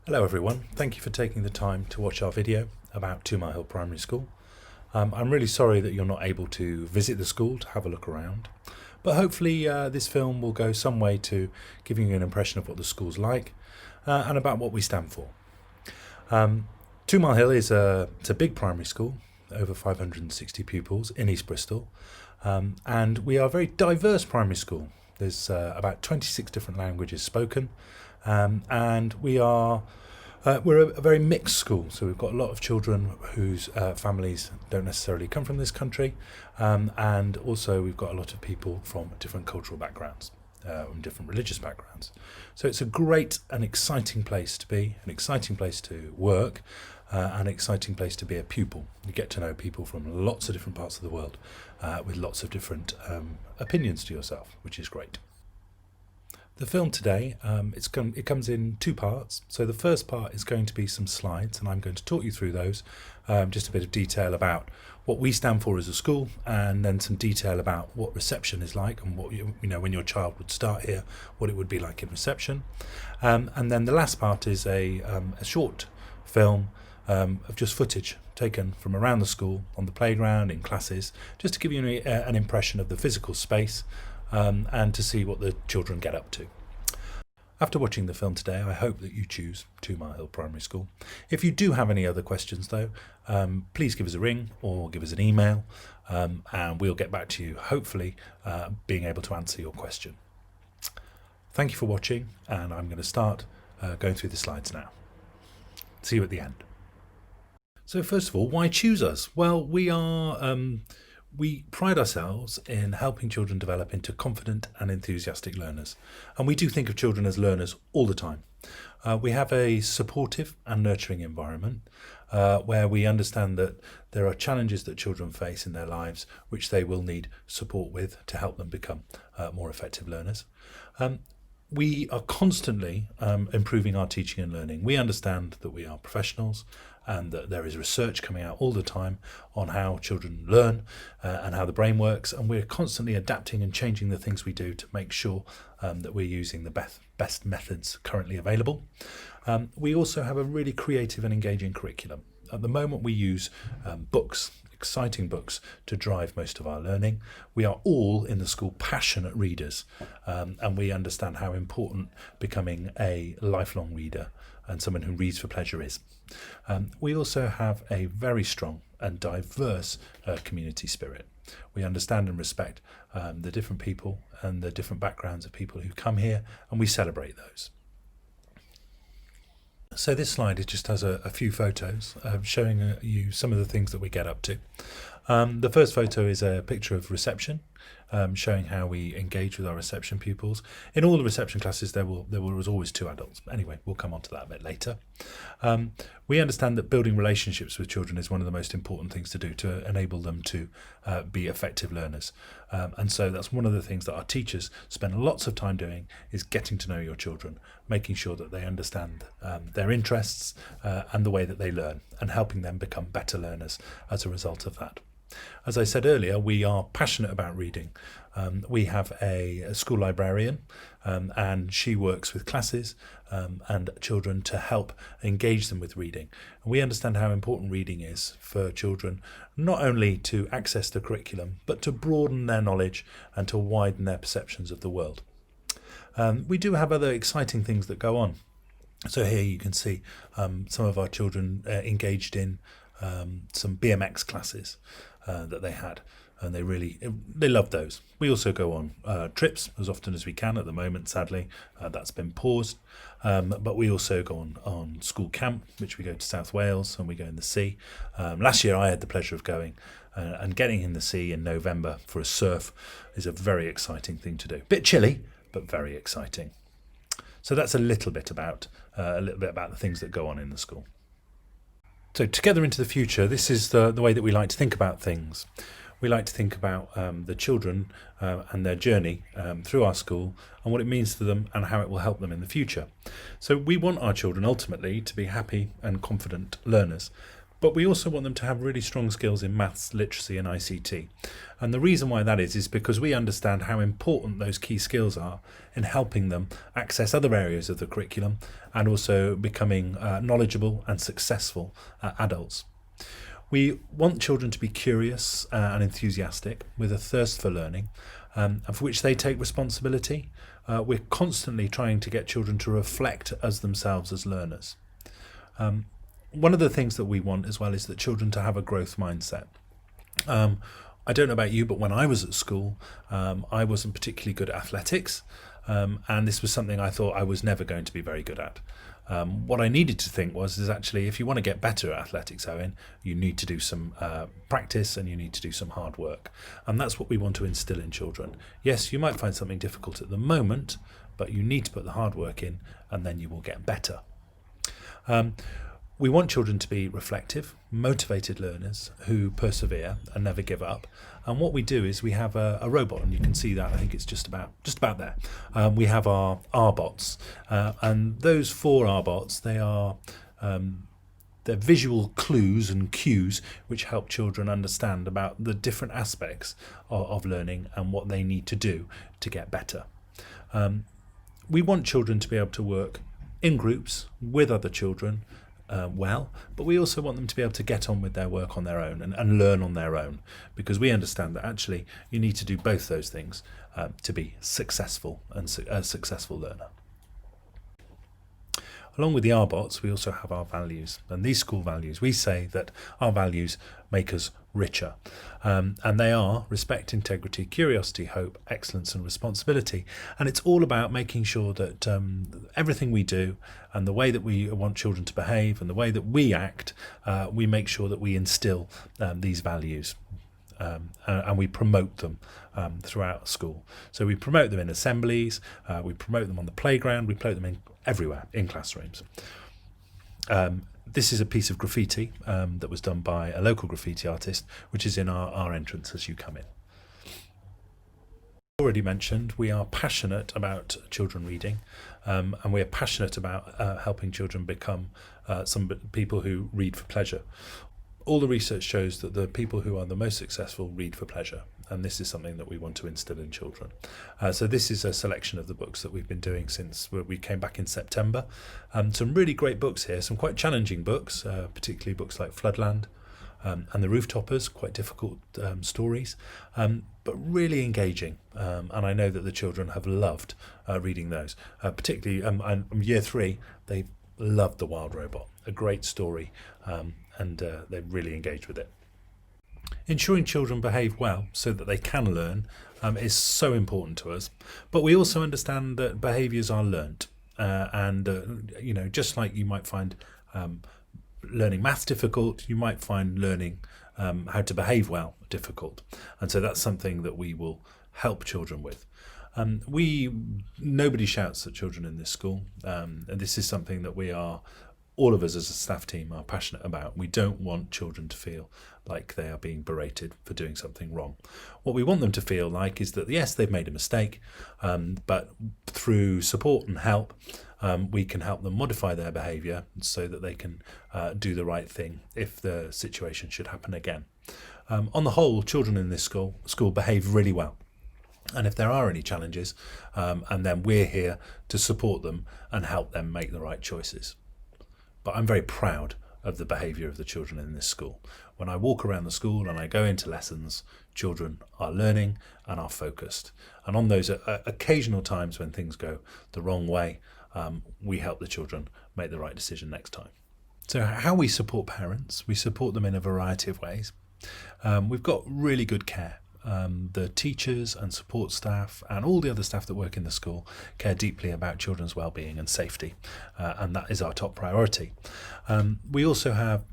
Hello everyone, thank you for taking the time to watch our video about 2 Mile Hill Primary School. I'm really sorry that you're not able to visit the school to have a look around, but hopefully this film will go some way to giving you an impression of what the school's like and about what we stand for. 2 Mile Hill is it's a big primary school, over 560 pupils in East Bristol, and we are a very diverse primary school. There's about 26 different languages spoken, and we're a very mixed school, so we've got a lot of children whose families don't necessarily come from this country, and also we've got a lot of people from different cultural backgrounds and different religious backgrounds. So it's a great and exciting place to be, an exciting place to work, an exciting place to be a pupil. You get to know people from lots of different parts of the world with lots of different opinions to yourself, which is great. The film today, it comes in 2 parts. So the first part is going to be some slides, and I'm going to talk you through those, just a bit of detail about what we stand for as a school, and then some detail about what reception is like and what you know when your child would start here, what it would be like in reception. And then the last part is a short film of just footage taken from around the school, on the playground, in classes, just to give you an impression of the physical space, and to see what the children get up to. After watching the film today, I hope that you choose 2 Mile Hill Primary School. If you do have any other questions though, please give us a ring or give us an email, and we'll get back to you, hopefully being able to answer your question. Thank you for watching, and I'm going to start going through the slides now. See you at the end. So first of all, why choose us? Well, we pride ourselves in helping children develop into confident and enthusiastic learners. And we do think of children as learners all the time. We have a supportive and nurturing environment where we understand that there are challenges that children face in their lives which they will need support with to help them become more effective learners. We are constantly improving our teaching and learning. We understand that we are professionals and that there is research coming out all the time on how children learn and how the brain works, and we're constantly adapting and changing the things we do to make sure that we're using the best methods currently available. We also have a really creative and engaging curriculum. At the moment we use books, exciting books, to drive most of our learning. We are all in the school passionate readers, and we understand how important becoming a lifelong reader and someone who reads for pleasure is. We also have a very strong and diverse community spirit. We understand and respect the different people and the different backgrounds of people who come here, and we celebrate those. So this slide just has a few photos showing you some of the things that we get up to. The first photo is a picture of reception, showing how we engage with our reception pupils. In all the reception classes there was always 2 adults. Anyway, we'll come on to that a bit later. We understand that building relationships with children is one of the most important things to do to enable them to be effective learners. And so that's one of the things that our teachers spend lots of time doing, is getting to know your children, making sure that they understand their interests and the way that they learn, and helping them become better learners as a result of that. As I said earlier, we are passionate about reading. We have a school librarian, and she works with classes and children to help engage them with reading. And we understand how important reading is for children, not only to access the curriculum, but to broaden their knowledge and to widen their perceptions of the world. We do have other exciting things that go on. So here you can see some of our children engaged in some BMX classes that they had, and they love those. We also go on trips as often as we can. At the moment, sadly, that's been paused, but we also go on school camp, which we go to South Wales, and we go in the sea. Last year I had the pleasure of going, and getting in the sea in November for a surf is a very exciting thing to do. Bit chilly, but very exciting. So that's a little bit about the things that go on in the school. So together into the future, this is the way that we like to think about things. We like to think about the children and their journey through our school, and what it means to them and how it will help them in the future. So we want our children ultimately to be happy and confident learners, But we also want them to have really strong skills in maths, literacy and ICT. And the reason why that is because we understand how important those key skills are in helping them access other areas of the curriculum and also becoming knowledgeable and successful adults. We want children to be curious and enthusiastic with a thirst for learning, and for which they take responsibility. We're constantly trying to get children to reflect as themselves as learners. One of the things that we want as well is that children to have a growth mindset. I don't know about you, but when I was at school, I wasn't particularly good at athletics, and this was something I thought I was never going to be very good at. What I needed to think is actually, if you want to get better at athletics, Owen, you need to do some practice and you need to do some hard work. And that's what we want to instill in children. Yes, you might find something difficult at the moment, but you need to put the hard work in and then you will get better. We want children to be reflective, motivated learners who persevere and never give up. And what we do is we have a robot, and you can see that. I think it's just about there. We have our R-bots, and those 4 R-bots, they're visual clues and cues which help children understand about the different aspects of learning and what they need to do to get better. We want children to be able to work in groups with other children, but we also want them to be able to get on with their work on their own and learn on their own, because we understand that actually you need to do both those things to be successful and a successful learner. Along with the R-bots, we also have our values, and these school values, we say that our values make us richer, and they are respect, integrity, curiosity, hope, excellence and responsibility. And it's all about making sure that everything we do and the way that we want children to behave and the way that we act, we make sure that we instill these values. And we promote them throughout school. So we promote them in assemblies, we promote them on the playground, we promote them everywhere in classrooms. This is a piece of graffiti that was done by a local graffiti artist, which is in our entrance as you come in. Already mentioned, we are passionate about children reading, and we are passionate about helping children become some people who read for pleasure. All the research shows that the people who are the most successful read for pleasure, and this is something that we want to instill in children. So this is a selection of the books that we've been doing since we came back in September. Some really great books here, some quite challenging books, particularly books like Floodland and The Rooftoppers, quite difficult stories, but really engaging. And I know that the children have loved reading those, particularly year 3, they loved The Wild Robot, a great story, and they really engaged with it. Ensuring children behave well so that they can learn is so important to us, but we also understand that behaviours are learnt, and just like you might find learning maths difficult, you might find learning how to behave well difficult, and so that's something that we will help children with. Nobody shouts at children in this school, and this is something that all of us as a staff team are passionate about. We don't want children to feel like they are being berated for doing something wrong. What we want them to feel like is that, yes, they've made a mistake, but through support and help, we can help them modify their behaviour so that they can do the right thing if the situation should happen again. On the whole, children in this school behave really well. And if there are any challenges, and then we're here to support them and help them make the right choices. But I'm very proud of the behaviour of the children in this school. When I walk around the school and I go into lessons, children are learning and are focused. And on those occasional times when things go the wrong way, we help the children make the right decision next time. So how we support parents, we support them in a variety of ways. We've got really good care. The teachers and support staff and all the other staff that work in the school care deeply about children's well-being and safety, and that is our top priority. We also have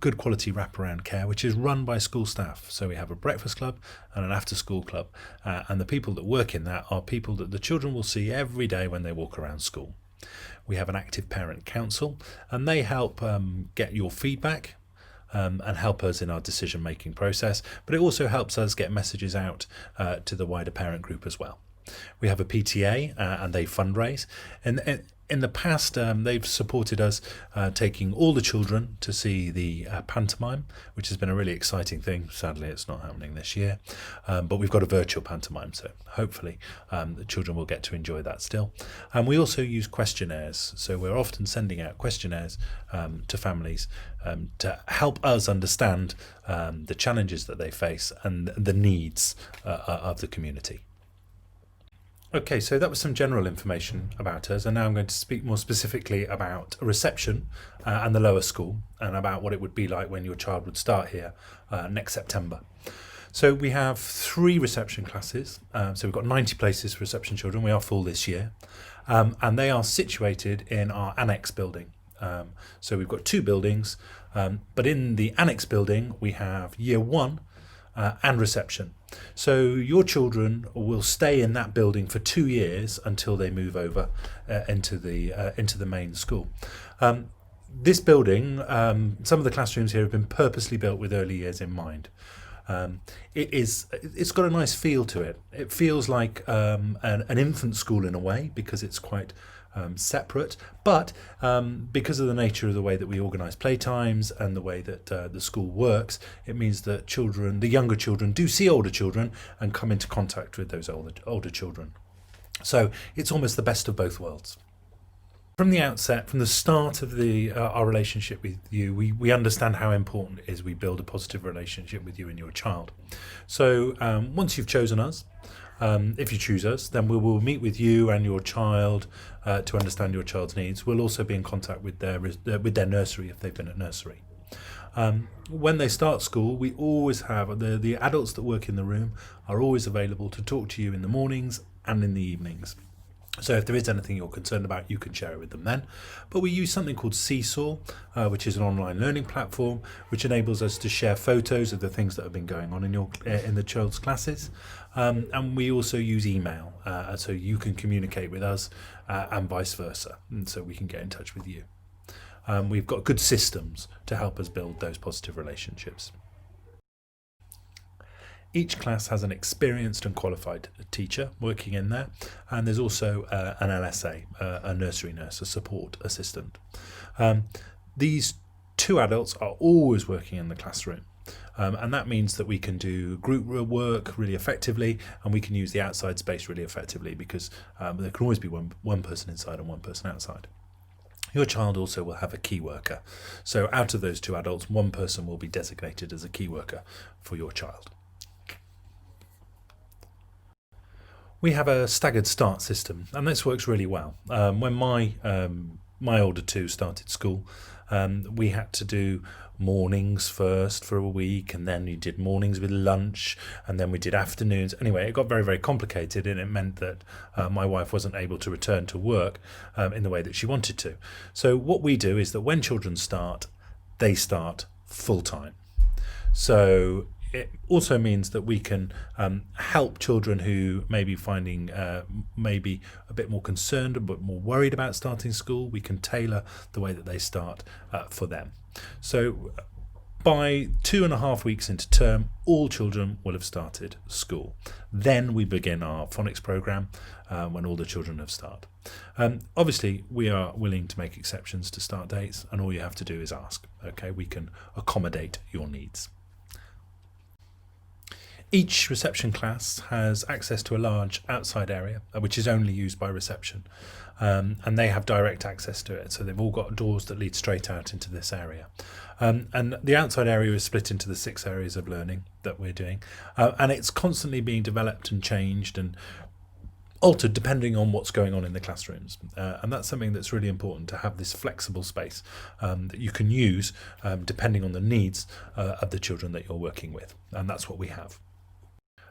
good quality wraparound care, which is run by school staff. So we have a breakfast club and an after-school club, and the people that work in that are people that the children will see every day when they walk around school. We have an active parent council, and they help get your feedback and help us in our decision-making process, but it also helps us get messages out to the wider parent group as well. We have a PTA, and they fundraise, and In the past, they've supported us taking all the children to see the pantomime, which has been a really exciting thing. Sadly, it's not happening this year, but we've got a virtual pantomime, so hopefully the children will get to enjoy that still. And we also use questionnaires, so we're often sending out questionnaires to families to help us understand the challenges that they face and the needs of the community. Okay, so that was some general information about us, and now I'm going to speak more specifically about reception and the lower school, and about what it would be like when your child would start here next September. So we have 3 reception classes, so we've got 90 places for reception children. We are full this year, and they are situated in our annex building. So we've got 2 buildings, but in the annex building we have year 1 and reception. So your children will stay in that building for 2 years until they move over into the main school. This building, some of the classrooms here have been purposely built with early years in mind. It's got a nice feel to it. It feels like an infant school in a way, because it's quite separate, but because of the nature of the way that we organise playtimes and the way that the school works, it means that the younger children do see older children and come into contact with those older children. So it's almost the best of both worlds. From the outset, from the start of our relationship with you, we understand how important it is we build a positive relationship with you and your child. So once you've chosen us, if you choose us, then we will meet with you and your child to understand your child's needs. We'll also be in contact with their nursery if they've been at nursery. When they start school, we always have the adults that work in the room are always available to talk to you in the mornings and in the evenings. So if there is anything you're concerned about, you can share it with them then. But we use something called Seesaw, which is an online learning platform, which enables us to share photos of the things that have been going on in the child's classes. And we also use email, so you can communicate with us and vice versa, and so we can get in touch with you. We've got good systems to help us build those positive relationships. Each class has an experienced and qualified teacher working in there, and there's also an LSA, a nursery nurse, a support assistant. These 2 adults are always working in the classroom, and that means that we can do group work really effectively, and we can use the outside space really effectively, because there can always be one person inside and one person outside. Your child also will have a key worker, so out of those 2 adults, one person will be designated as a key worker for your child. We have a staggered start system, and this works really well. When my older 2 started school, we had to do mornings first for a week, and then we did mornings with lunch, and then we did afternoons. Anyway, it got very, very complicated, and it meant that my wife wasn't able to return to work in the way that she wanted to. So what we do is that when children start, they start full time. So it also means that we can help children who may be finding maybe a bit more concerned, a bit more worried about starting school. We can tailor the way that they start for them. So by 2.5 weeks into term, all children will have started school. Then we begin our phonics programme when all the children have started. Obviously, we are willing to make exceptions to start dates, and all you have to do is ask. Okay, we can accommodate your needs. Each reception class has access to a large outside area, which is only used by reception, and they have direct access to it. So they've all got doors that lead straight out into this area. And the outside area is split into the 6 areas of learning that we're doing, and it's constantly being developed and changed and altered depending on what's going on in the classrooms, and that's something that's really important, to have this flexible space that you can use depending on the needs of the children that you're working with, and that's what we have.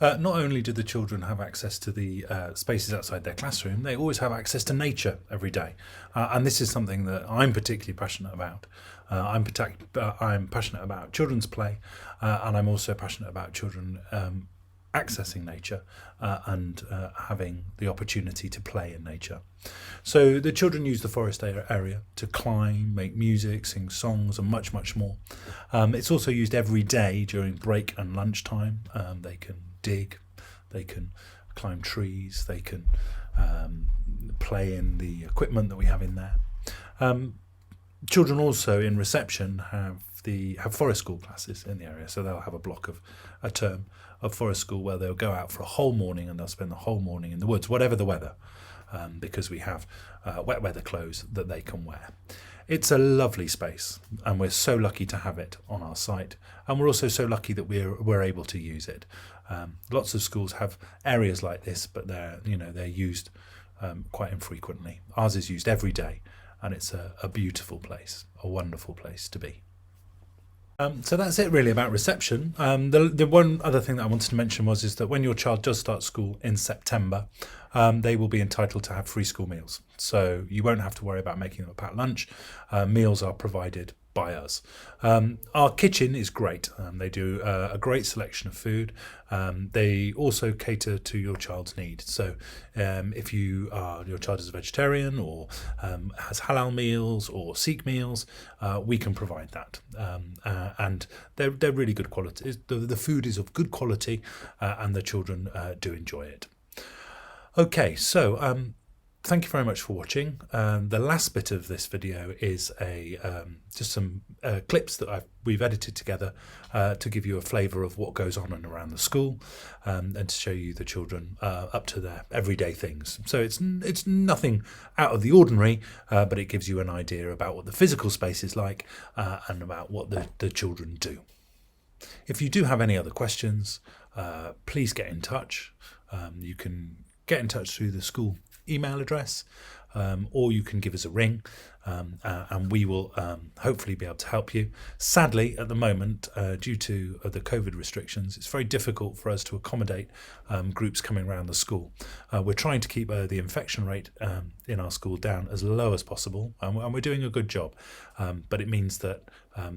Not only do the children have access to the spaces outside their classroom, they always have access to nature every day, and this is something that I'm particularly passionate about. I'm passionate about children's play, and I'm also passionate about children accessing nature and having the opportunity to play in nature. So the children use the forest area to climb, make music, sing songs, and much, much more. It's also used every day during break and lunchtime. They can dig, they can climb trees, they can play in the equipment that we have in there. Children also in reception have forest school classes in the area, so they'll have a term of forest school where they'll go out for a whole morning and they'll spend the whole morning in the woods, whatever the weather, because we have wet weather clothes that they can wear. It's a lovely space, and we're so lucky to have it on our site, and we're also so lucky that we're able to use it. Lots of schools have areas like this, but they're used quite infrequently. Ours is used every day, and it's a beautiful place, a wonderful place to be. So that's it really about reception. The one other thing that I wanted to mention is that when your child does start school in September, they will be entitled to have free school meals. So you won't have to worry about making them a packed lunch. Meals are provided by us. Our kitchen is great. They do a great selection of food. They also cater to your child's needs. So if your child is a vegetarian or has halal meals or Sikh meals, we can provide that. And they're really good quality. The food is of good quality, and the children do enjoy it. Okay, so thank you very much for watching. The last bit of this video is just some clips that we've edited together to give you a flavour of what goes on and around the school, and to show you the children up to their everyday things. So it's nothing out of the ordinary, but it gives you an idea about what the physical space is like and about what the children do. If you do have any other questions, please get in touch. You can get in touch through the school email address, or you can give us a ring, and we will hopefully be able to help you. Sadly, at the moment, due to the COVID restrictions, it's very difficult for us to accommodate groups coming around the school. We're trying to keep the infection rate in our school down as low as possible, and we're doing a good job, but it means that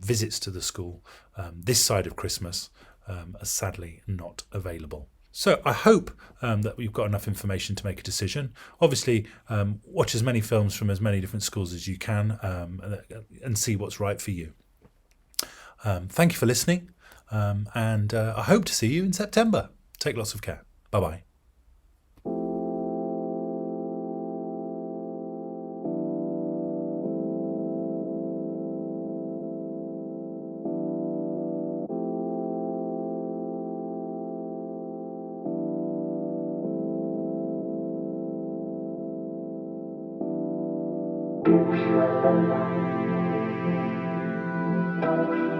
visits to the school this side of Christmas are sadly not available. So I hope that you've got enough information to make a decision. Obviously, watch as many films from as many different schools as you can, and see what's right for you. Thank you for listening, and I hope to see you in September. Take lots of care. Bye-bye. Thank you.